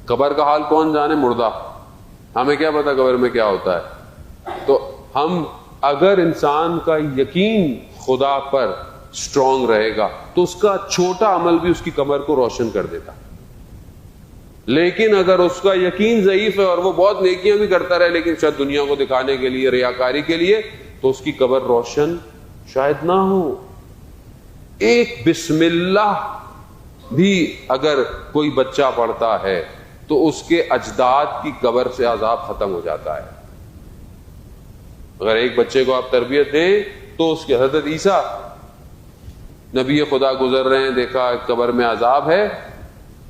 قبر کا حال کون جانے، مردہ، ہمیں کیا پتا قبر میں کیا ہوتا ہے. تو ہم اگر انسان کا یقین خدا پر اسٹرانگ رہے گا تو اس کا چھوٹا عمل بھی اس کی قبر کو روشن کر دیتا. لیکن اگر اس کا یقین ضعیف ہے اور وہ بہت نیکیاں بھی کرتا رہے لیکن شاید دنیا کو دکھانے کے لیے، ریاکاری کے لیے، تو اس کی قبر روشن شاید نہ ہو. ایک بسم اللہ بھی اگر کوئی بچہ پڑھتا ہے تو اس کے اجداد کی قبر سے عذاب ختم ہو جاتا ہے. اگر ایک بچے کو آپ تربیت دیں تو اس کے، حضرت عیسیٰ نبی خدا گزر رہے ہیں، دیکھا قبر میں عذاب ہے،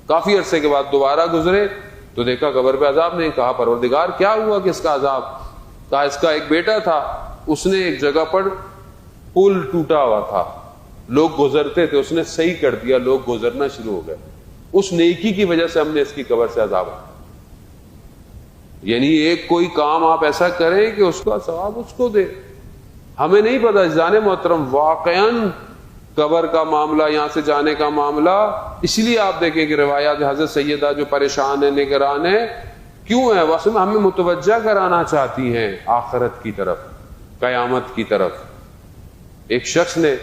کافی عرصے کے بعد دوبارہ گزرے تو دیکھا قبر پہ عذاب نہیں. کہا پروردگار کیا ہوا کہ اس کا عذاب؟ کہا اس کا ایک بیٹا تھا، اس نے ایک جگہ پر پل ٹوٹا ہوا تھا، لوگ گزرتے تھے، اس نے صحیح کر دیا، لوگ گزرنا شروع ہو گئے، اس نیکی کی وجہ سے ہم نے اس کی قبر سے عذاب. یعنی ایک کوئی کام آپ ایسا کریں کہ اس کا ثواب اس کو دے. ہمیں نہیں پتا جان محترم، واقعاً قبر کا معاملہ، یہاں سے جانے کا معاملہ، اس لیے آپ دیکھیں کہ روایات حضرت سیدہ جو پریشان ہے، نگران ہے، کیوں ہے؟ واسطے میں ہمیں متوجہ کرانا چاہتی ہیں آخرت کی طرف، قیامت کی طرف. ایک شخص نے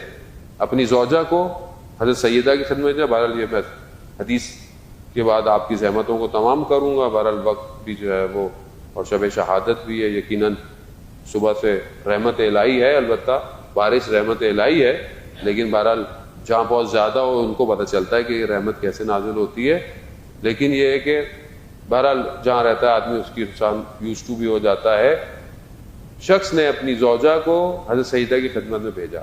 اپنی زوجہ کو حضرت سیدہ کی خدمت میں، بہرحال یہ میں حدیث کے بعد آپ کی زحمتوں کو تمام کروں گا، بہرحال وقت بھی جو ہے وہ، اور شب شہادت بھی ہے، یقیناً صبح سے رحمت الہی ہے، البتہ بارش رحمت الہی ہے، لیکن بہرحال جہاں بہت زیادہ ہو ان کو پتہ چلتا ہے کہ یہ رحمت کیسے نازل ہوتی ہے. لیکن یہ ہے کہ بہرحال جہاں رہتا ہے آدمی اس کی انسان یوز ٹو بھی ہو جاتا ہے. شخص نے اپنی زوجہ کو حضرت سیدہ کی خدمت میں بھیجا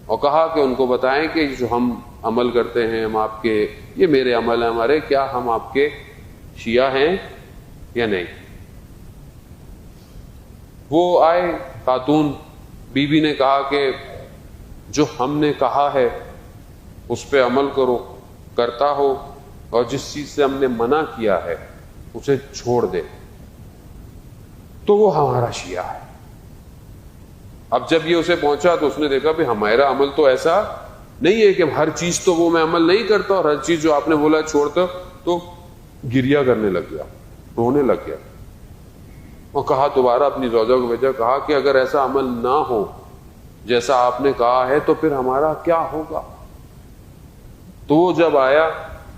اور کہا کہ ان کو بتائیں کہ جو ہم عمل کرتے ہیں، ہم آپ کے، یہ میرے عمل ہیں ہمارے، کیا ہم آپ کے شیعہ ہیں یا نہیں؟ وہ آئے، خاتون بی بی نے کہا کہ جو ہم نے کہا ہے اس پہ عمل کرو، کرتا ہو، اور جس چیز سے ہم نے منع کیا ہے اسے چھوڑ دے، تو وہ ہمارا شیعہ ہے. اب جب یہ اسے پہنچا تو اس نے دیکھا بھی ہمارا عمل تو ایسا نہیں ہے کہ ہر چیز تو وہ میں عمل نہیں کرتا اور ہر چیز جو آپ نے بولا چھوڑتا. تو گریا کرنے لگ گیا، رونے لگ گیا، اور کہا دوبارہ اپنی زوجہ کو بھیجا، کہا کہ اگر ایسا عمل نہ ہو جیسا آپ نے کہا ہے تو پھر ہمارا کیا ہوگا؟ تو وہ جب آیا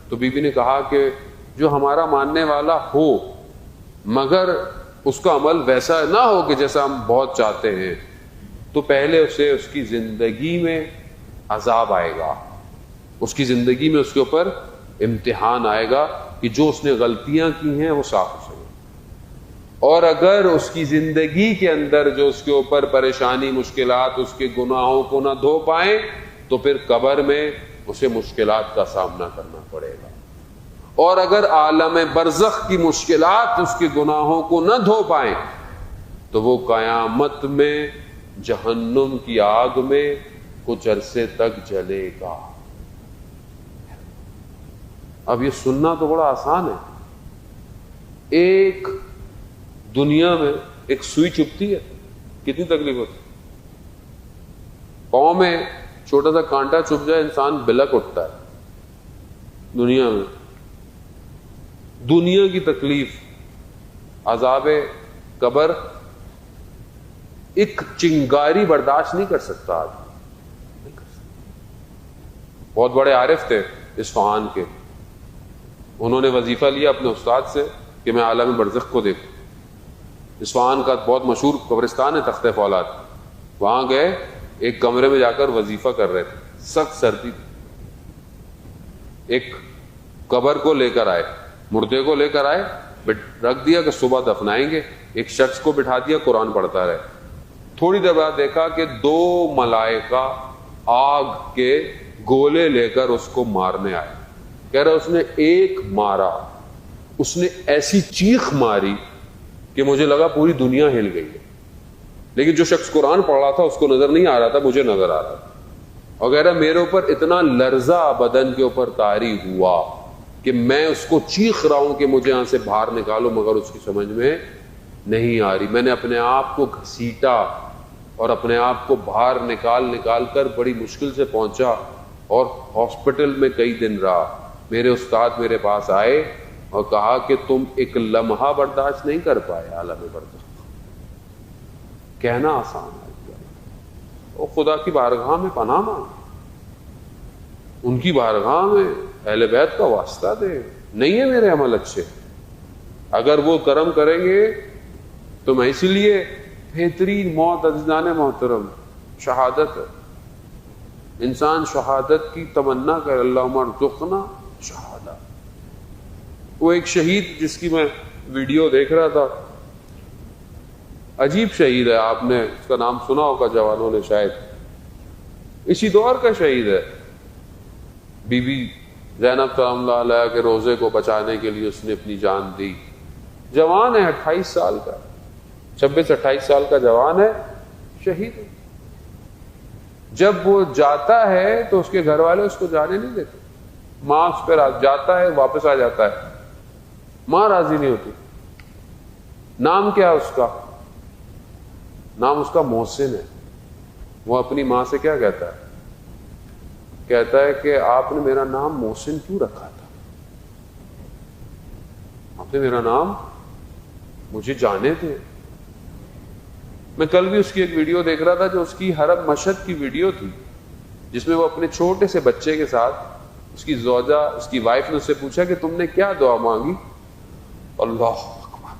تو بی بی نے کہا کہ جو ہمارا ماننے والا ہو مگر اس کا عمل ویسا نہ ہو کہ جیسا ہم بہت چاہتے ہیں، تو پہلے اسے اس کی زندگی میں عذاب آئے گا، اس کی زندگی میں اس کے اوپر امتحان آئے گا کہ جو اس نے غلطیاں کی ہیں وہ صاف ہو سکے. اور اگر اس کی زندگی کے اندر جو اس کے اوپر پریشانی، مشکلات، اس کے گناہوں کو نہ دھو پائیں تو پھر قبر میں اسے مشکلات کا سامنا کرنا پڑے گا. اور اگر عالم برزخ کی مشکلات اس کے گناہوں کو نہ دھو پائیں تو وہ قیامت میں جہنم کی آگ میں کچھ عرصے تک جلے گا. اب یہ سننا تو بڑا آسان ہے. ایک دنیا میں ایک سوئی چبھتی ہے، کتنی تکلیف ہوتی؟ پاؤں میں چھوٹا سا کانٹا چبھ جائے انسان بلک اٹھتا ہے. دنیا میں دنیا کی تکلیف، عذاب قبر، ایک چنگاری برداشت نہیں کر سکتا آدمی. بہت بڑے عارف تھے اصفہان کے، انہوں نے وظیفہ لیا اپنے استاد سے کہ میں عالم برزخ کو دیکھوں. اصفہان کا بہت مشہور قبرستان ہے تختِ فولاد، وہاں گئے، ایک کمرے میں جا کر وظیفہ کر رہے تھے، سخت سردی. ایک قبر کو لے کر آئے، مردے کو لے کر آئے، رکھ دیا کہ صبح دفنائیں گے. ایک شخص کو بٹھا دیا، قرآن پڑھتا رہے. تھوڑی دیر بعد دیکھا کہ 2 ملائکہ آگ کے گولے لے کر اس کو مارنے آئے. کہہ رہا اس نے ایک مارا، اس نے ایسی چیخ ماری کہ مجھے لگا پوری دنیا ہل گئی ہے. لیکن جو شخص قرآن پڑھ رہا تھا اس کو نظر نہیں آ رہا تھا، مجھے نظر آ رہا تھا. اور کہہ رہا میرے اوپر اتنا لرزہ بدن کے اوپر طاری ہوا کہ میں اس کو چیخ رہا ہوں کہ مجھے یہاں سے باہر نکالو، مگر اس کی سمجھ میں نہیں آ رہی. میں نے اپنے آپ کو گھسیٹا اور اپنے آپ کو باہر نکال کر بڑی مشکل سے پہنچا اور ہاسپٹل میں کئی دن رہا. میرے استاد میرے پاس آئے اور کہا کہ تم ایک لمحہ برداشت نہیں کر پائے عالم برزخ. کہنا آسان ہے اور خدا کی بارگاہ میں پناہ مانگ, ان کی بارگاہ میں اہل بیت کا واسطہ دے. نہیں ہے میرے عمل اچھے, اگر وہ کرم کریں گے تو میں اسی لیے بہترین موت عزیزان محترم شہادت ہے. انسان شہادت کی تمنا کرے, اللہم ارزقنا شہادت. وہ ایک شہید جس کی میں ویڈیو دیکھ رہا تھا, عجیب شہید ہے, آپ نے اس کا نام سنا ہوگا جوانوں نے شاید, اسی دور کا شہید ہے. بی بی زینب سلام اللہ علیہ کے روزے کو بچانے کے لیے اس نے اپنی جان دی. جوان ہے, 28 سال کا, 26-28 سال کا جوان ہے, شہید ہے. جب وہ جاتا ہے تو اس کے گھر والے اس کو جانے نہیں دیتے. ماں اس پہ جاتا ہے, واپس آ جاتا ہے, ماں راضی نہیں ہوتی. نام کیا ہے اس کا؟ نام اس کا محسن ہے. وہ اپنی ماں سے کیا کہتا ہے؟ کہتا ہے کہ آپ نے میرا نام محسن کیوں رکھا تھا؟ آپ نے میرا نام مجھے جانے تھے. میں کل بھی اس کی ایک ویڈیو دیکھ رہا تھا جو اس کی حرم مشہد کی ویڈیو تھی, جس میں وہ اپنے چھوٹے سے بچے کے ساتھ, اس کی زوجہ, اس کی وائف نے اس سے پوچھا کہ تم نے کیا دعا مانگی؟ اللہ اکبر.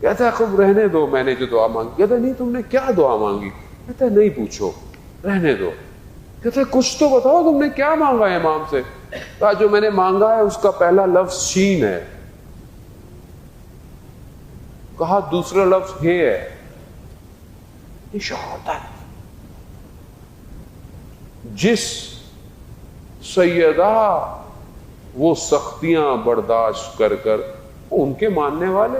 کہتا ہے خب رہنے دو, میں نے جو دعا مانگی. کہتا ہے نہیں, تم نے کیا دعا مانگی؟ کہتا ہے نہیں پوچھو, رہنے دو. کہتا ہے کچھ تو بتاؤ, تم نے کیا مانگا ہے امام سے؟ کہا جو میں نے مانگا ہے اس کا پہلا لفظ شین ہے. کہا دوسرا لفظ ہے شہادت. جس سیدہ وہ سختیاں برداشت کر کر, ان کے ماننے والے.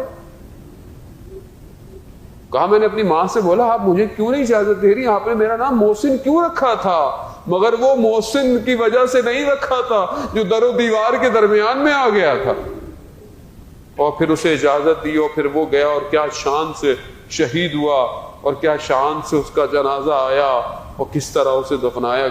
کہا میں نے اپنی ماں سے بولا آپ مجھے کیوں نہیں اجازت دے رہی, آپ نے میرا نام محسن کیوں رکھا تھا؟ مگر وہ محسن کی وجہ سے نہیں رکھا تھا جو در و دیوار کے درمیان میں آ گیا تھا. اور پھر اسے اجازت دی اور پھر وہ گیا اور کیا شان سے شہید ہوا اور کیا شان سے اس کا جنازہ آیا اور کس طرح اسے دفنایا.